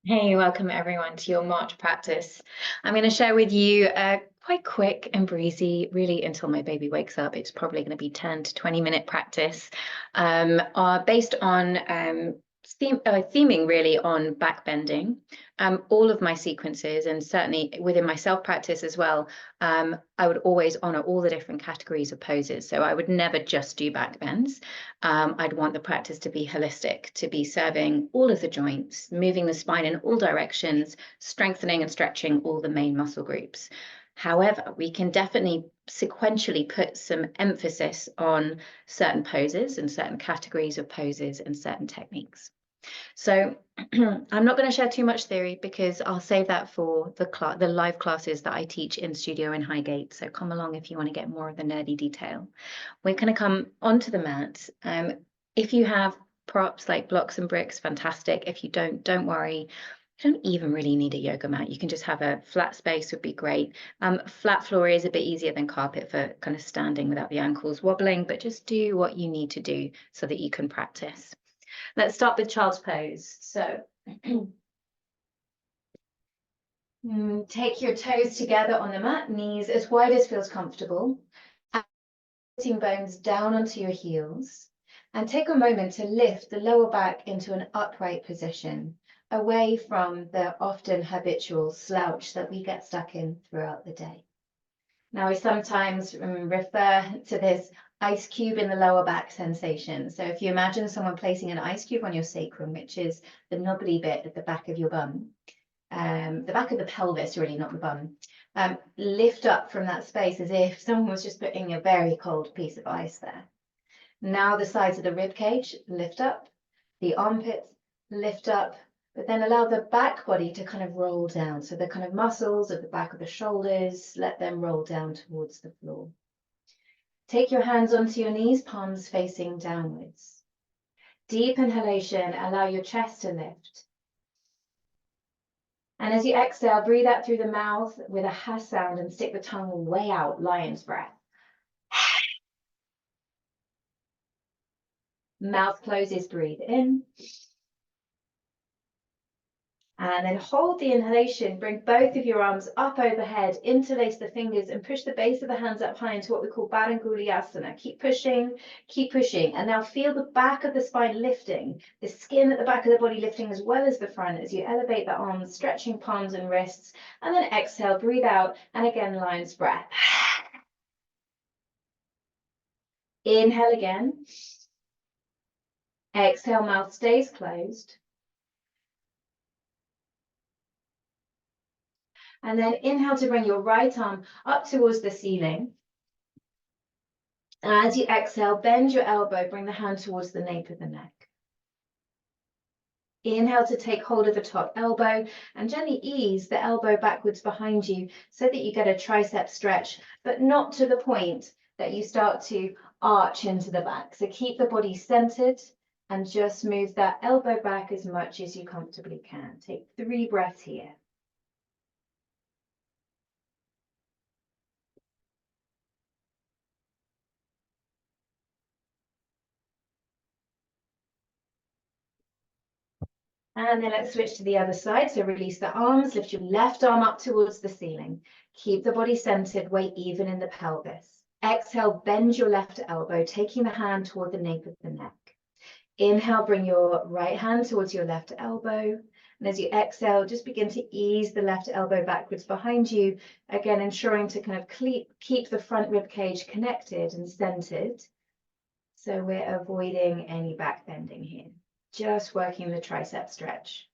Hey, welcome everyone to your March practice. I'm going to share with you a quite quick and breezy, really until my baby wakes up. It's probably going to be 10 to 20-minute practice, based on theming really on back bending. All of my sequences, and certainly within my self practice as well, I would always honor all the different categories of poses. So I would never just do back bends. I'd want the practice to be holistic, to be serving all of the joints, moving the spine in all directions, strengthening and stretching all the main muscle groups. However, we can definitely sequentially put some emphasis on certain poses and certain categories of poses and certain techniques. So I'm not going to share too much theory because I'll save that for the live classes that I teach in studio in Highgate. So come along if you want to get more of the nerdy detail. We're going to come onto the mat. If you have props like blocks and bricks, fantastic. If you don't worry. You don't even really need a yoga mat. You can just have a flat space would be great. Flat floor is a bit easier than carpet for kind of standing without the ankles wobbling, but just do what you need to do so that you can practice. Let's start with child's pose. So take your toes together on the mat, knees as wide as feels comfortable. Sitting bones down onto your heels. And take a moment to lift the lower back into an upright position, away from the often habitual slouch that we get stuck in throughout the day. Now, we sometimes refer to this ice cube in the lower back sensation. So if you imagine someone placing an ice cube on your sacrum, which is the knobbly bit at the back of your bum, the back of the pelvis, really, not the bum, lift up from that space as if someone was just putting a very cold piece of ice there. Now the sides of the rib cage lift up, the armpits lift up, but then allow the back body to kind of roll down. So the kind of muscles of the back of the shoulders, let them roll down towards the floor. Take your hands onto your knees, palms facing downwards. Deep inhalation, allow your chest to lift. And as you exhale, breathe out through the mouth with a ha sound and stick the tongue way out, lion's breath. Mouth closes, breathe in. And then hold the inhalation, bring both of your arms up overhead, interlace the fingers and push the base of the hands up high into what we call Badanguliasana. Keep pushing, and now feel the back of the spine lifting, the skin at the back of the body lifting as well as the front as you elevate the arms, stretching palms and wrists, and then exhale, breathe out, and again, lion's breath. Inhale again. Exhale, mouth stays closed. And then inhale to bring your right arm up towards the ceiling. And as you exhale, bend your elbow, bring the hand towards the nape of the neck. Inhale to take hold of the top elbow and gently ease the elbow backwards behind you so that you get a tricep stretch, but not to the point that you start to arch into the back. So keep the body centered and just move that elbow back as much as you comfortably can. Take 3 breaths here. And then let's switch to the other side. So release the arms, lift your left arm up towards the ceiling. Keep the body centered, weight even in the pelvis. Exhale, bend your left elbow, taking the hand toward the nape of the neck. Inhale, bring your right hand towards your left elbow. And as you exhale, just begin to ease the left elbow backwards behind you. Again, ensuring to kind of keep the front rib cage connected and centered. So we're avoiding any back bending here. Just working the tricep stretch.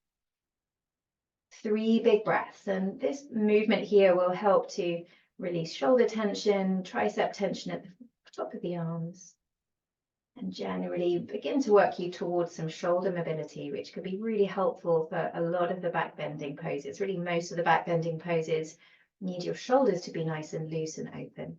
3 big breaths, and this movement here will help to release shoulder tension, tricep tension at the top of the arms, and generally begin to work you towards some shoulder mobility, which can be really helpful for a lot of the back bending poses. Really, most of the back bending poses need your shoulders to be nice and loose and open.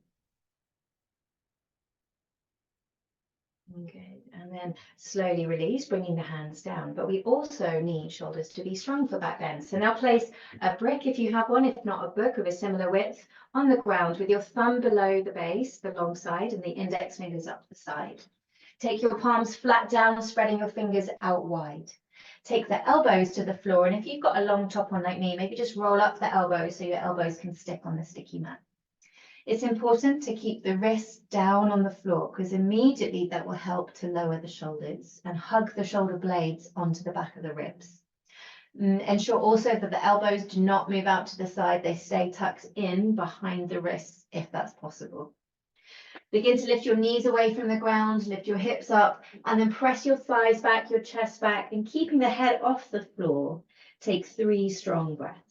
Good, and then slowly release, bringing the hands down. But we also need shoulders to be strong for back bends. So now place a brick, if you have one, if not a book of a similar width, on the ground with your thumb below the base, the long side, and the index fingers up the side. Take your palms flat down, spreading your fingers out wide. Take the elbows to the floor, and if you've got a long top on like me, maybe just roll up the elbows so your elbows can stick on the sticky mat. It's important to keep the wrists down on the floor because immediately that will help to lower the shoulders and hug the shoulder blades onto the back of the ribs. Ensure also that the elbows do not move out to the side. They stay tucked in behind the wrists if that's possible. Begin to lift your knees away from the ground, lift your hips up, and then press your thighs back, your chest back, and keeping the head off the floor, take 3 strong breaths.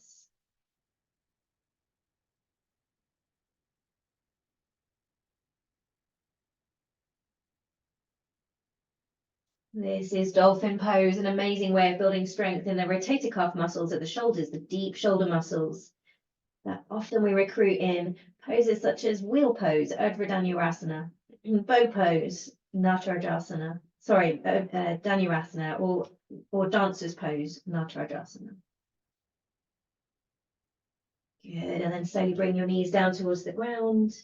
This is dolphin pose, an amazing way of building strength in the rotator cuff muscles at the shoulders, the deep shoulder muscles that often we recruit in poses such as wheel pose, Urdhva Dhanurasana, bow pose, Natarajasana, Dhanurasana, or dancer's pose, Natarajasana. Good, and then slowly bring your knees down towards the ground.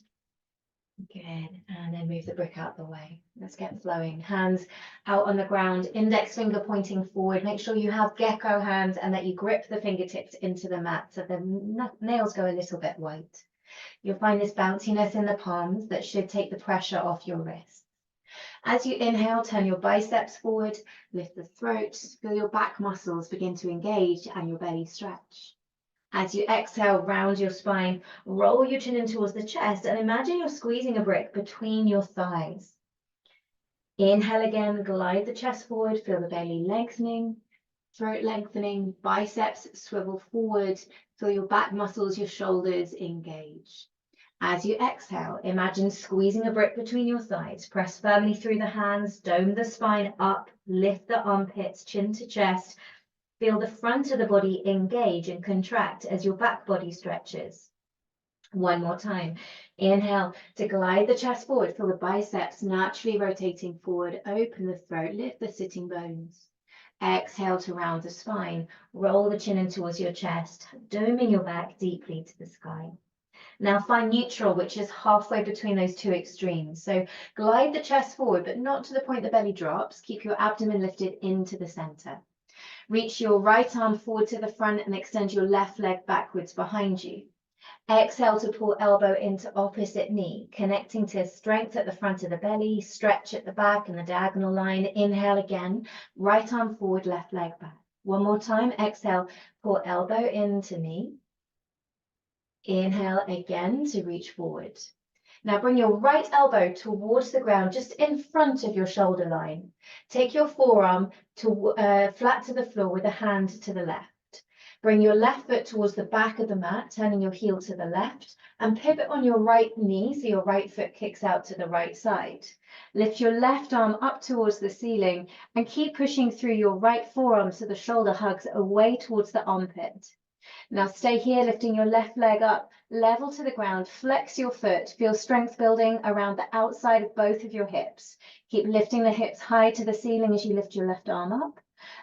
Good, and then move the brick out the way. Let's get flowing. Hands out on the ground, index finger pointing forward. Make sure you have gecko hands and that you grip the fingertips into the mat so the nails go a little bit white. You'll find this bounciness in the palms that should take the pressure off your wrists. As you inhale, turn your biceps forward, lift the throat, feel your back muscles begin to engage and your belly stretch. As you exhale, round your spine, roll your chin in towards the chest, and imagine you're squeezing a brick between your thighs. Inhale again, glide the chest forward, feel the belly lengthening, throat lengthening, biceps swivel forward, feel your back muscles, your shoulders engage. As you exhale, imagine squeezing a brick between your thighs, press firmly through the hands, dome the spine up, lift the armpits, chin to chest. Feel the front of the body engage and contract as your back body stretches. One more time. Inhale to glide the chest forward. Feel the biceps naturally rotating forward. Open the throat. Lift the sitting bones. Exhale to round the spine. Roll the chin in towards your chest, doming your back deeply to the sky. Now find neutral, which is halfway between those two extremes. So glide the chest forward, but not to the point the belly drops. Keep your abdomen lifted into the center. Reach your right arm forward to the front and extend your left leg backwards behind you. Exhale to pull elbow into opposite knee, connecting to strength at the front of the belly, stretch at the back and the diagonal line. Inhale again, right arm forward, left leg back. One more time, exhale, pull elbow into knee. Inhale again to reach forward. Now bring your right elbow towards the ground, just in front of your shoulder line. Take your forearm flat to the floor with a hand to the left. Bring your left foot towards the back of the mat, turning your heel to the left, and pivot on your right knee so your right foot kicks out to the right side. Lift your left arm up towards the ceiling and keep pushing through your right forearm so the shoulder hugs away towards the armpit. Now stay here, lifting your left leg up, level to the ground, flex your foot, feel strength building around the outside of both of your hips. Keep lifting the hips high to the ceiling as you lift your left arm up,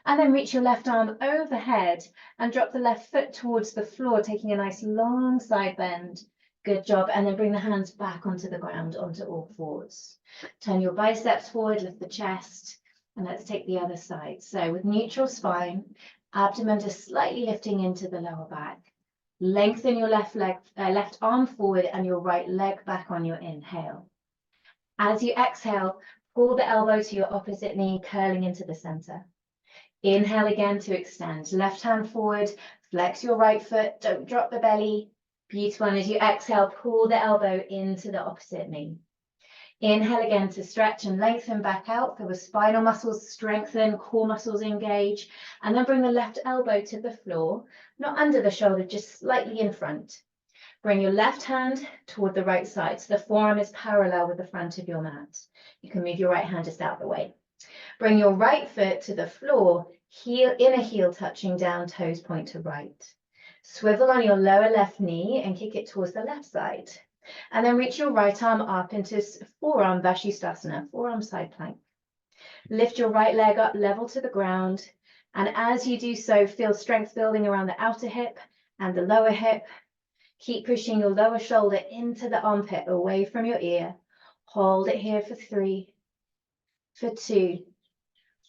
and then reach your left arm overhead and drop the left foot towards the floor, taking a nice long side bend. Good job, and then bring the hands back onto the ground, onto all fours. Turn your biceps forward, lift the chest, and let's take the other side. So with neutral spine, abdomen just slightly lifting into the lower back. Lengthen your left arm forward and your right leg back on your inhale. As you exhale, pull the elbow to your opposite knee, curling into the center. Inhale again to extend. Left hand forward, flex your right foot, don't drop the belly. Beautiful. And as you exhale, pull the elbow into the opposite knee. Inhale again to stretch and lengthen back out. Feel the spinal muscles strengthen, core muscles engage, and then bring the left elbow to the floor, not under the shoulder, just slightly in front. Bring your left hand toward the right side, so the forearm is parallel with the front of your mat. You can move your right hand just out of the way. Bring your right foot to the floor, inner heel touching down, toes point to right. Swivel on your lower left knee and kick it towards the left side. And then reach your right arm up into forearm Vashisthasana, forearm side plank. Lift your right leg up level to the ground. And as you do so, feel strength building around the outer hip and the lower hip. Keep pushing your lower shoulder into the armpit, away from your ear. Hold it here for 3, for 2,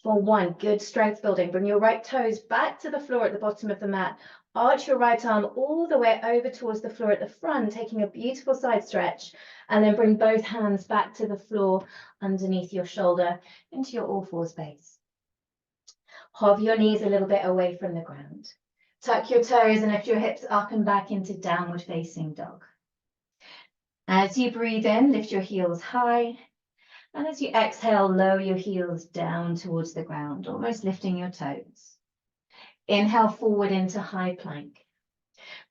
For 1, good strength building. Bring your right toes back to the floor at the bottom of the mat. Arch your right arm all the way over towards the floor at the front, taking a beautiful side stretch. And then bring both hands back to the floor underneath your shoulder into your all fours base. Hover your knees a little bit away from the ground. Tuck your toes and lift your hips up and back into downward facing dog. As you breathe in, lift your heels high. And as you exhale, lower your heels down towards the ground, almost lifting your toes. Inhale forward into high plank.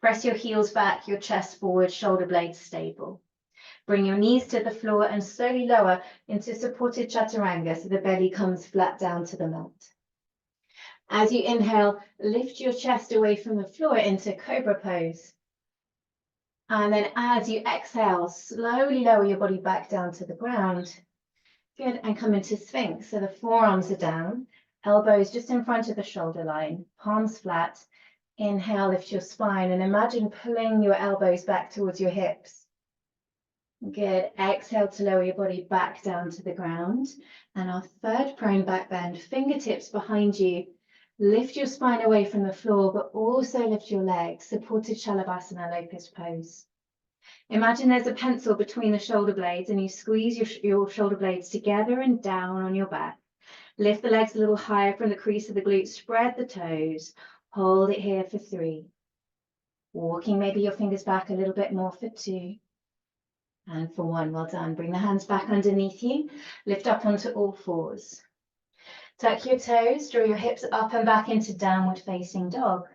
Press your heels back, your chest forward, shoulder blades stable. Bring your knees to the floor and slowly lower into supported chaturanga so the belly comes flat down to the mat. As you inhale, lift your chest away from the floor into cobra pose. And then as you exhale, slowly lower your body back down to the ground. Good, and come into Sphinx. So the forearms are down, elbows just in front of the shoulder line, palms flat. Inhale, lift your spine and imagine pulling your elbows back towards your hips. Good, exhale to lower your body back down to the ground. And our third prone back bend, fingertips behind you. Lift your spine away from the floor, but also lift your legs, supported Shalabhasana locust pose. Imagine there's a pencil between the shoulder blades and you squeeze your shoulder blades together and down on your back. Lift the legs a little higher from the crease of the glutes, spread the toes, hold it here for 3. Walking maybe your fingers back a little bit more for 2. And for 1, well done. Bring the hands back underneath you, lift up onto all fours. Tuck your toes, draw your hips up and back into downward facing dog.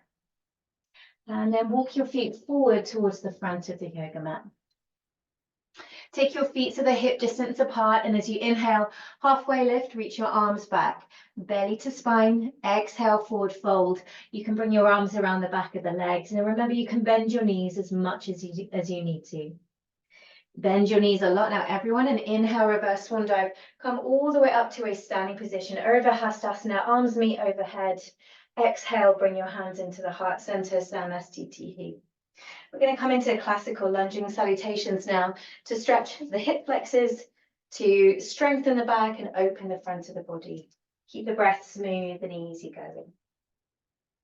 And then walk your feet forward towards the front of the yoga mat. Take your feet to the hip distance apart, and as you inhale, halfway lift, reach your arms back. Belly to spine, exhale, forward fold. You can bring your arms around the back of the legs, and remember you can bend your knees as much as you need to. Bend your knees a lot now, everyone, and inhale, reverse swan dive. Come all the way up to a standing position, Urdhva Hastasana, arms meet overhead. Exhale, bring your hands into the heart center, Samastitihi. We're going to come into classical lunging salutations now to stretch the hip flexors, to strengthen the back and open the front of the body. Keep the breath smooth and easy going.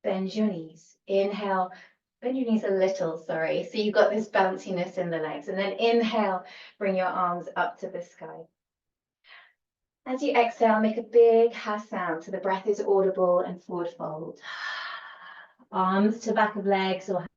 Bend your knees. Inhale, bend your knees a little, sorry. So you've got this bounciness in the legs. And then inhale, bring your arms up to the sky. As you exhale, make a big ha sound so the breath is audible and forward fold. Arms to back of legs or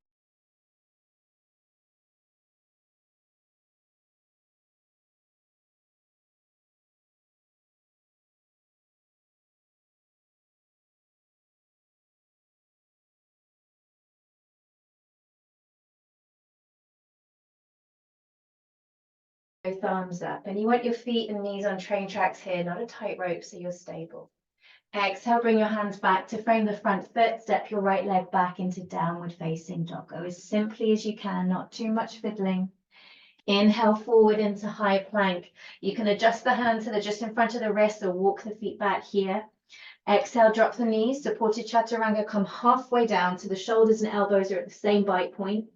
thumbs up. And you want your feet and knees on train tracks here, not a tightrope, so you're stable. Exhale, bring your hands back to frame the front foot. Step your right leg back into downward facing dog. Go as simply as you can, not too much fiddling. Inhale forward into high plank. You can adjust the hands so they're just in front of the wrist or walk the feet back here. Exhale, drop the knees, supported chaturanga, come halfway down so the shoulders and elbows are at the same bite point,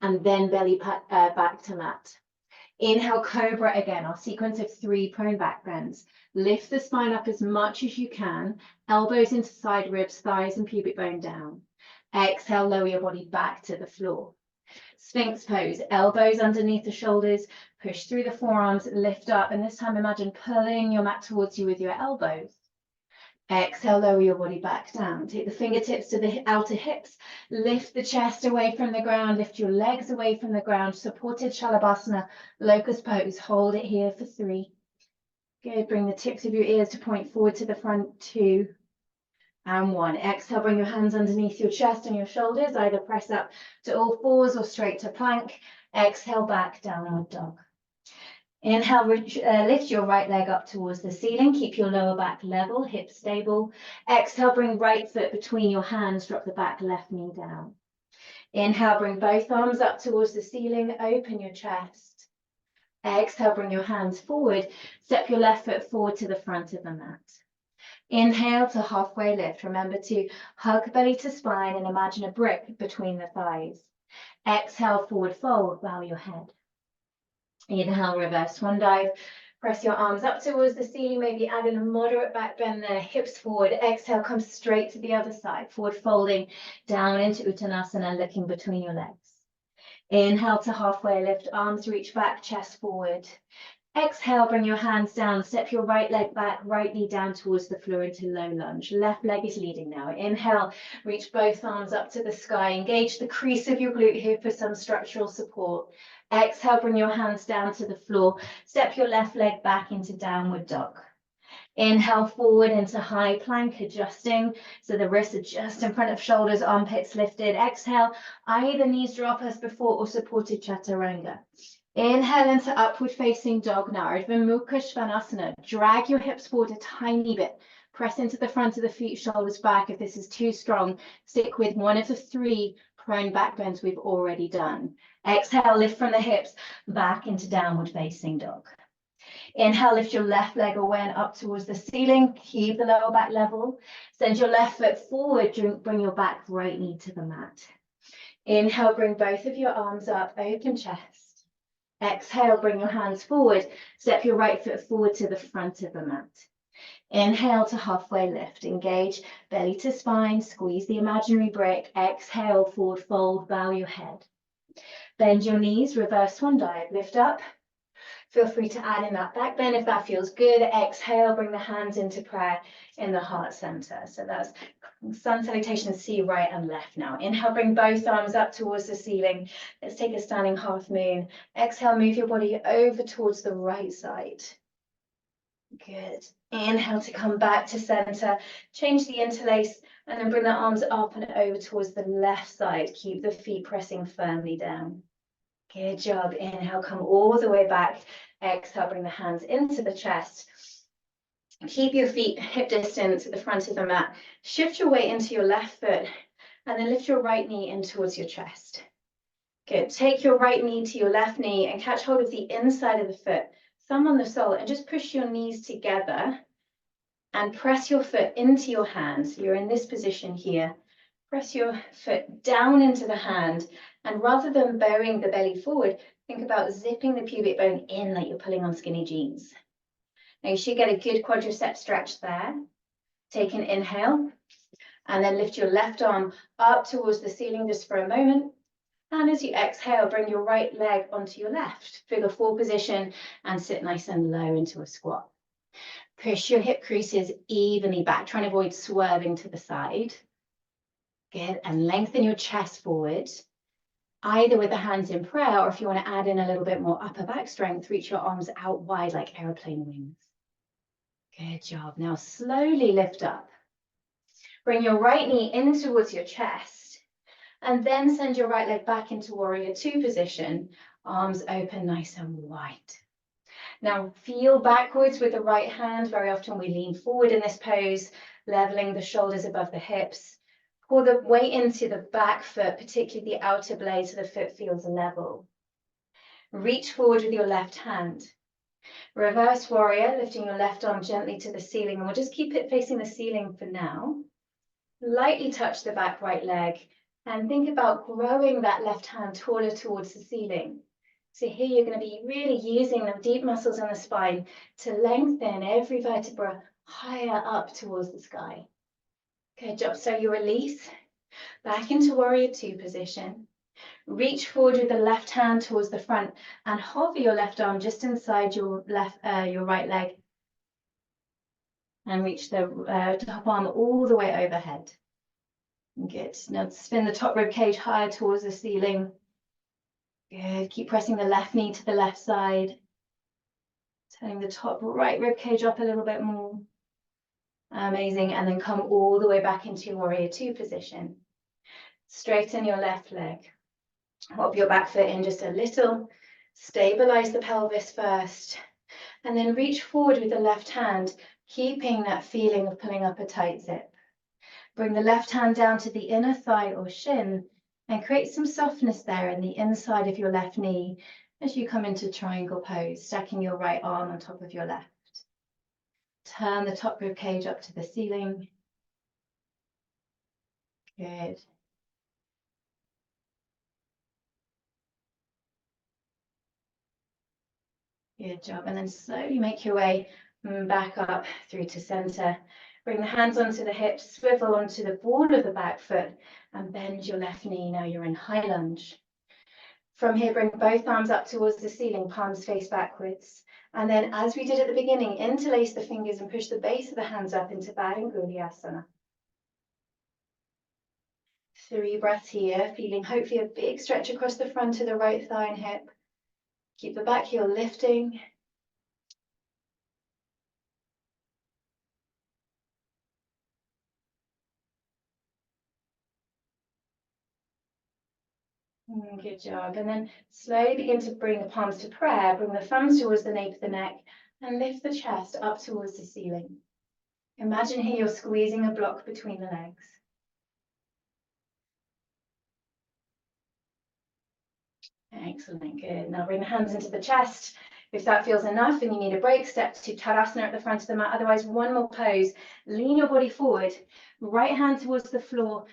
and then belly back to mat. Inhale, cobra again, our sequence of 3 prone back bends. Lift the spine up as much as you can, elbows into side ribs, thighs and pubic bone down. Exhale, lower your body back to the floor. Sphinx pose, elbows underneath the shoulders, push through the forearms, lift up, and this time imagine pulling your mat towards you with your elbows. Exhale, lower your body back down. Take the fingertips to the outer hips. Lift the chest away from the ground. Lift your legs away from the ground. Supported Shalabhasana, locust pose. Hold it here for 3. Good. Bring the tips of your ears to point forward to the front. 2 and 1. Exhale, bring your hands underneath your chest and your shoulders. Either press up to all fours or straight to plank. Exhale, back, downward dog. Inhale, lift your right leg up towards the ceiling. Keep your lower back level, hips stable. Exhale, bring right foot between your hands. Drop the back left knee down. Inhale, bring both arms up towards the ceiling. Open your chest. Exhale, bring your hands forward. Step your left foot forward to the front of the mat. Inhale to halfway lift. Remember to hug belly to spine and imagine a brick between the thighs. Exhale, forward fold. Bow your head. Inhale, reverse swan dive. Press your arms up towards the ceiling, maybe add in a moderate back bend there, hips forward. Exhale, come straight to the other side, forward folding down into Uttanasana, looking between your legs. Inhale to halfway lift, arms reach back, chest forward. Exhale, bring your hands down, step your right leg back, right knee down towards the floor into low lunge. Left leg is leading now. Inhale, reach both arms up to the sky. Engage the crease of your glute here for some structural support. Exhale, bring your hands down to the floor. Step your left leg back into downward dog. Inhale forward into high plank, adjusting so the wrists are just in front of shoulders, armpits lifted. Exhale, either knees drop as before or supported chaturanga. Inhale into upward facing dog now, Ardha Mukha Svanasana. Drag your hips forward a tiny bit. Press into the front of the feet, shoulders back. If this is too strong, stick with one of the 3 prone back bends we've already done. Exhale, lift from the hips, back into downward facing dog. Inhale, lift your left leg away and up towards the ceiling. Keep the lower back level. Send your left foot forward, bring your back right knee to the mat. Inhale, bring both of your arms up, open chest. Exhale, bring your hands forward. Step your right foot forward to the front of the mat. Inhale to halfway lift. Engage belly to spine. Squeeze the imaginary brick. Exhale, forward fold. Bow your head. Bend your knees. Reverse swan dive. Lift up. Feel free to add in that back bend if that feels good. Exhale, bring the hands into prayer in the heart center. So that's sun salutation, see right and left now. Inhale, bring both arms up towards the ceiling. Let's take a standing half moon. Exhale, move your body over towards the right side. Good. Inhale to come back to center. Change the interlace and then bring the arms up and over towards the left side. Keep the feet pressing firmly down. Good job. Inhale, come all the way back. Exhale, bring the hands into the chest. Keep your feet hip distance at the front of the mat. Shift your weight into your left foot and then lift your right knee in towards your chest. Good. Take your right knee to your left knee and catch hold of the inside of the foot, thumb on the sole, and just push your knees together and press your foot into your hand. You're in this position here. Press your foot down into the hand, and rather than bowing the belly forward, think about zipping the pubic bone in like you're pulling on skinny jeans. Now you should get a good quadricep stretch there. Take an inhale, and then lift your left arm up towards the ceiling just for a moment. And as you exhale, bring your right leg onto your left, figure 4 position, and sit nice and low into a squat. Push your hip creases evenly back, trying to avoid swerving to the side. Good, and lengthen your chest forward, either with the hands in prayer, or if you want to add in a little bit more upper back strength, reach your arms out wide like airplane wings. Good job. Now slowly lift up. Bring your right knee in towards your chest, and then send your right leg back into warrior 2 position, arms open nice and wide. Now feel backwards with the right hand. Very often we lean forward in this pose, leveling the shoulders above the hips. Pull the weight into the back foot, particularly the outer blade, so the foot feels level. Reach forward with your left hand. Reverse warrior, lifting your left arm gently to the ceiling, and we'll just keep it facing the ceiling for now. Lightly touch the back right leg, and think about growing that left hand taller towards the ceiling. So here you're going to be really using the deep muscles in the spine to lengthen every vertebra higher up towards the sky. Good job. So you release back into warrior 2 position. Reach forward with the left hand towards the front and hover your left arm just inside your right leg. And reach the top arm all the way overhead. Good. Now spin the top rib cage higher towards the ceiling. Good. Keep pressing the left knee to the left side. Turning the top right rib cage up a little bit more. Amazing. And then come all the way back into your warrior 2 position. Straighten your left leg. Hop your back foot in just a little. Stabilize the pelvis first. And then reach forward with the left hand, keeping that feeling of pulling up a tight zip. Bring the left hand down to the inner thigh or shin and create some softness there in the inside of your left knee as you come into triangle pose, stacking your right arm on top of your left. Turn the top rib cage up to the ceiling. Good. Good job. And then slowly make your way back up through to center. Bring the hands onto the hips, swivel onto the ball of the back foot, and bend your left knee. Now you're in high lunge. From here, bring both arms up towards the ceiling, palms face backwards. And then, as we did at the beginning, interlace the fingers and push the base of the hands up into vinyasa. 3 breaths here, feeling hopefully a big stretch across the front of the right thigh and hip. Keep the back heel lifting. Good job. And then slowly begin to bring the palms to prayer. Bring the thumbs towards the nape of the neck and lift the chest up towards the ceiling. Imagine here you're squeezing a block between the legs. Excellent, good. Now bring the hands into the chest. If that feels enough and you need a break, step to Tadasana at the front of the mat. Otherwise, one more pose. Lean your body forward. Right hand towards the floor,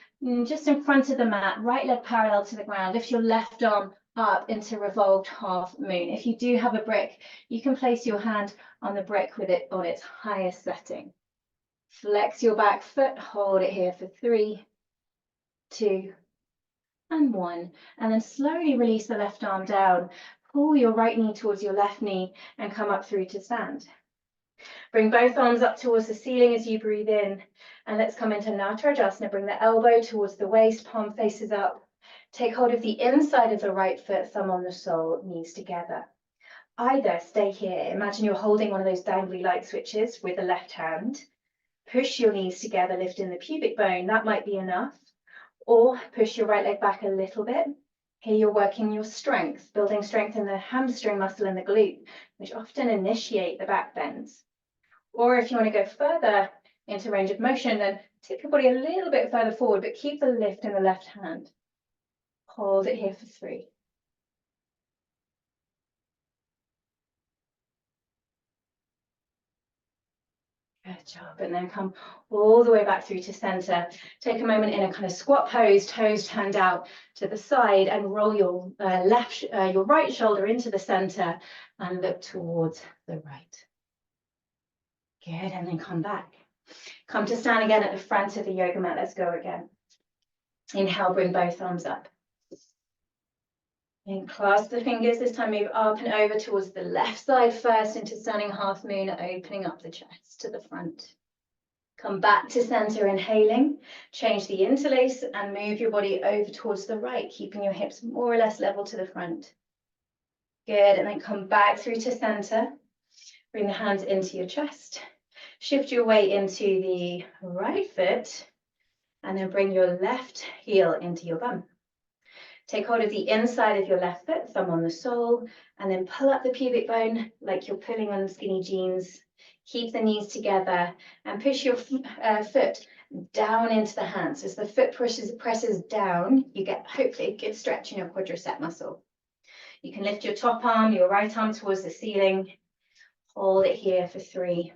just in front of the mat. Right leg parallel to the ground. Lift your left arm up into revolved half moon. If you do have a brick, you can place your hand on the brick with it on its highest setting. Flex your back foot. Hold it here for 3, 2, and 1, and then slowly release the left arm down. Pull your right knee towards your left knee and come up through to stand. Bring both arms up towards the ceiling as you breathe in, and let's come into Natarajasana. Bring the elbow towards the waist, palm faces up. Take hold of the inside of the right foot, thumb on the sole, knees together. Either stay here. Imagine you're holding one of those dangly light switches with the left hand. Push your knees together, lifting the pubic bone. That might be enough. Or push your right leg back a little bit. Here you're working your strength, building strength in the hamstring muscle and the glute, which often initiate the back bends. Or if you want to go further into range of motion, then tip your body a little bit further forward, but keep the lift in the left hand. Hold it here for 3. Good job. And then come all the way back through to center. Take a moment in a kind of squat pose, toes turned out to the side, and roll your your right shoulder into the center and look towards the right. Good, and then come back. Come to stand again at the front of the yoga mat. Let's go again. Inhale, bring both arms up. And clasp the fingers. This time move up and over towards the left side first into standing half moon, opening up the chest to the front. Come back to center, inhaling. Change the interlace and move your body over towards the right, keeping your hips more or less level to the front. Good, and then come back through to center. Bring the hands into your chest. Shift your weight into the right foot, and then bring your left heel into your bum. Take hold of the inside of your left foot, thumb on the sole, and then pull up the pubic bone like you're pulling on skinny jeans. Keep the knees together and push your foot down into the hands. As the foot presses down, you get hopefully a good stretch in your quadricep muscle. You can lift your top arm, your right arm towards the ceiling. Hold it here for 3.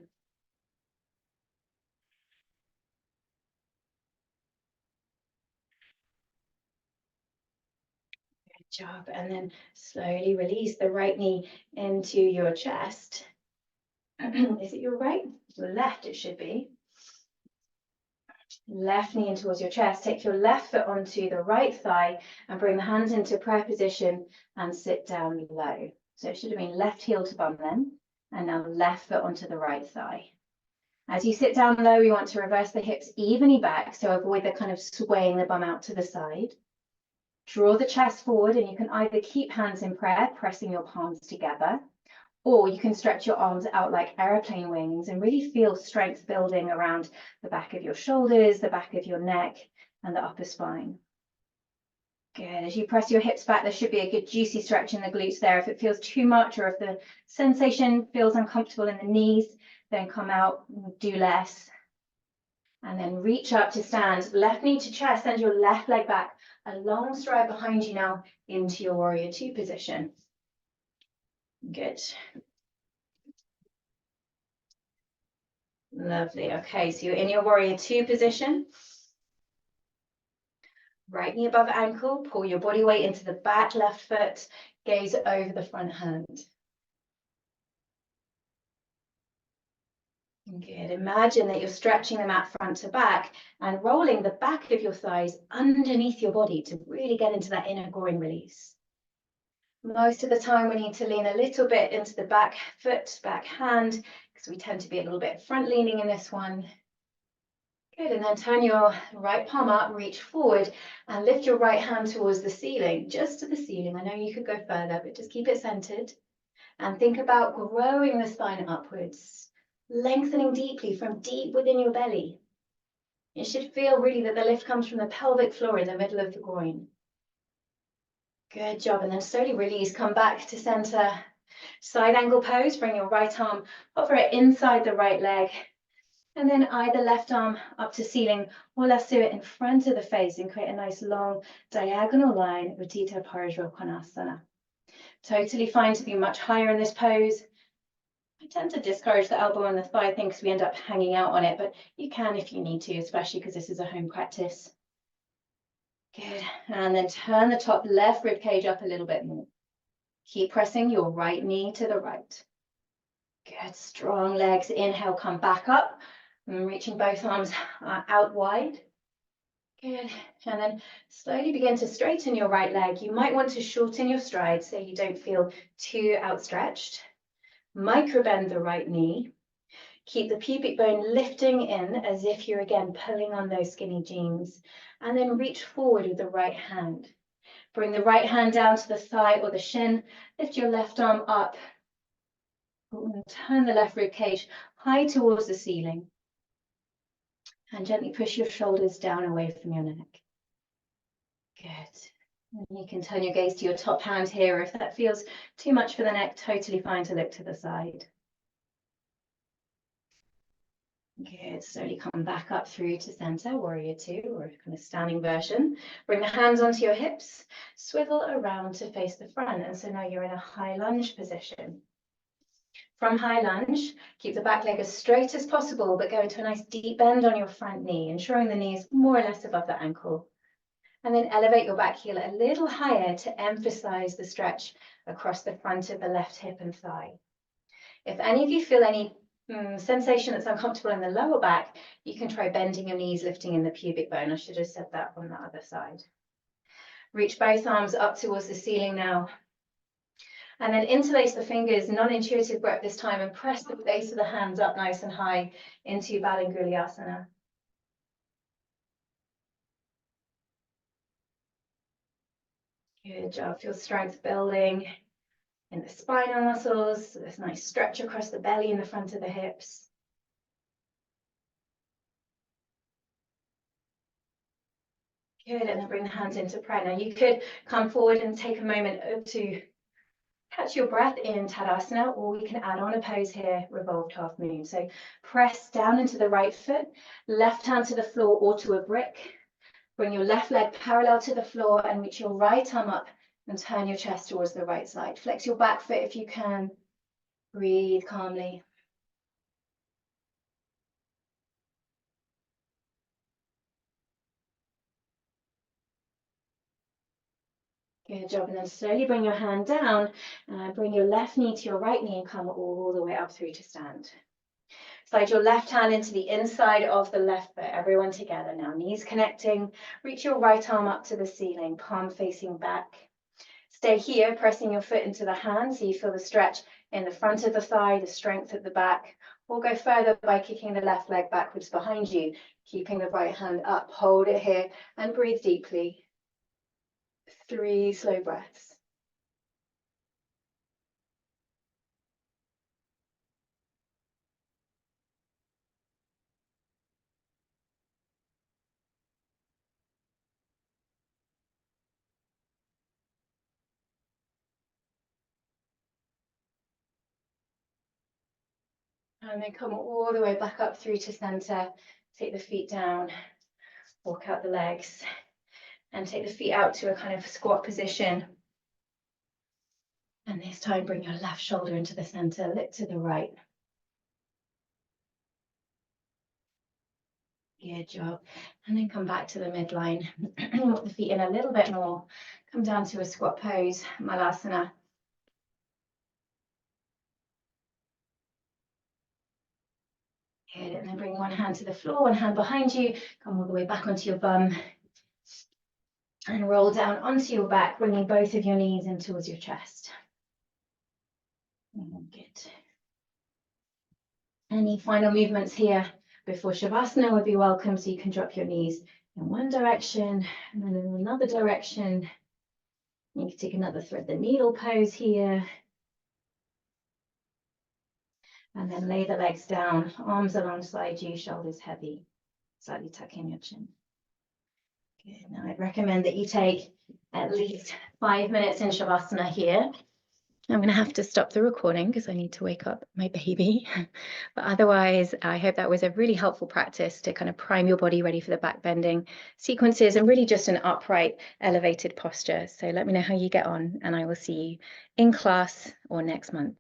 Good job. And then slowly release the right knee into your chest. Is it your right? Your left, it should be. Left knee in towards your chest. Take your left foot onto the right thigh and bring the hands into prayer position and sit down low. So it should have been left heel to bum then, and now left foot onto the right thigh. As you sit down low, you want to reverse the hips evenly back, so avoid the kind of swaying the bum out to the side. Draw the chest forward, and you can either keep hands in prayer, pressing your palms together, or you can stretch your arms out like airplane wings and really feel strength building around the back of your shoulders, the back of your neck, and the upper spine. Good. As you press your hips back, there should be a good juicy stretch in the glutes there. If it feels too much or if the sensation feels uncomfortable in the knees, then come out, do less. And then reach up to stand. Left knee to chest, send your left leg back. A long stride behind you now into your warrior 2 position. Good. Lovely. Okay, so you're in your warrior 2 position. Right knee above ankle, pull your body weight into the back left foot, gaze over the front hand. Good. Imagine that you're stretching the mat front to back and rolling the back of your thighs underneath your body to really get into that inner groin release. Most of the time we need to lean a little bit into the back foot, back hand, because we tend to be a little bit front leaning in this one. Good, and then turn your right palm up, reach forward and lift your right hand towards the ceiling, just to the ceiling. I know you could go further, but just keep it centered. And think about growing the spine upwards, lengthening deeply from deep within your belly. You should feel really that the lift comes from the pelvic floor in the middle of the groin. Good job. And then slowly release, come back to center. Side angle pose, bring your right arm over it inside the right leg. And then either left arm up to ceiling, or let's do it in front of the face and create a nice long diagonal line, Uddita Parajrakonasana. Totally fine to be much higher in this pose. I tend to discourage the elbow and the thigh thing because we end up hanging out on it, but you can if you need to, especially because this is a home practice. Good. And then turn the top left rib cage up a little bit more. Keep pressing your right knee to the right. Good. Strong legs. Inhale, come back up. And reaching both arms out wide. Good. And then slowly begin to straighten your right leg. You might want to shorten your stride so you don't feel too outstretched. Micro bend the right knee. Keep the pubic bone lifting in as if you're again pulling on those skinny jeans. And then reach forward with the right hand. Bring the right hand down to the thigh or the shin. Lift your left arm up. And turn the left rib cage high towards the ceiling. And gently push your shoulders down away from your neck. Good. And you can turn your gaze to your top hand here. If that feels too much for the neck, totally fine to look to the side. Good. Slowly come back up through to center, warrior two, or kind of standing version. Bring the hands onto your hips, swivel around to face the front. And so now you're in a high lunge position. From high lunge, keep the back leg as straight as possible, but go into a nice deep bend on your front knee, ensuring the knee is more or less above the ankle. And then elevate your back heel a little higher to emphasize the stretch across the front of the left hip and thigh. If any of you feel any sensation that's uncomfortable in the lower back, you can try bending your knees, lifting in the pubic bone. I should have said that on the other side. Reach both arms up towards the ceiling now. And then interlace the fingers, non-intuitive grip this time, and press the base of the hands up nice and high into Balanguliasana. Good job. Feel strength building in the spinal muscles. This nice stretch across the belly and the front of the hips. Good, and then bring the hands into prayer. Now you could come forward and take a moment to catch your breath in Tadasana, or we can add on a pose here, revolved half moon. So press down into the right foot, left hand to the floor or to a brick. Bring your left leg parallel to the floor and reach your right arm up and turn your chest towards the right side. Flex your back foot if you can. Breathe calmly. Good job. And then slowly bring your hand down and bring your left knee to your right knee and come all the way up through to stand. Slide your left hand into the inside of the left foot. Everyone together now. Knees connecting. Reach your right arm up to the ceiling, palm facing back. Stay here, pressing your foot into the hand so you feel the stretch in the front of the thigh, the strength at the back. Or go further by kicking the left leg backwards behind you, keeping the right hand up. Hold it here and breathe deeply. 3 slow breaths. And then come all the way back up through to center. Take the feet down, walk out the legs, and take the feet out to a kind of squat position. And this time, bring your left shoulder into the center, look to the right. Good job. And then come back to the midline. Walk the feet in a little bit more. Come down to a squat pose, Malasana. Good, and then bring one hand to the floor, one hand behind you, come all the way back onto your bum, and roll down onto your back, bringing both of your knees in towards your chest. Good. Any final movements here before Shavasana would be welcome, so you can drop your knees in one direction and then in another direction. You can take another thread the needle pose here. And then lay the legs down, arms alongside you, shoulders heavy, slightly tuck in your chin. Good. Now I'd recommend that you take at least 5 minutes in Shavasana here. I'm going to have to stop the recording because I need to wake up my baby. But otherwise, I hope that was a really helpful practice to kind of prime your body ready for the back bending sequences and really just an upright, elevated posture. So let me know how you get on, and I will see you in class or next month.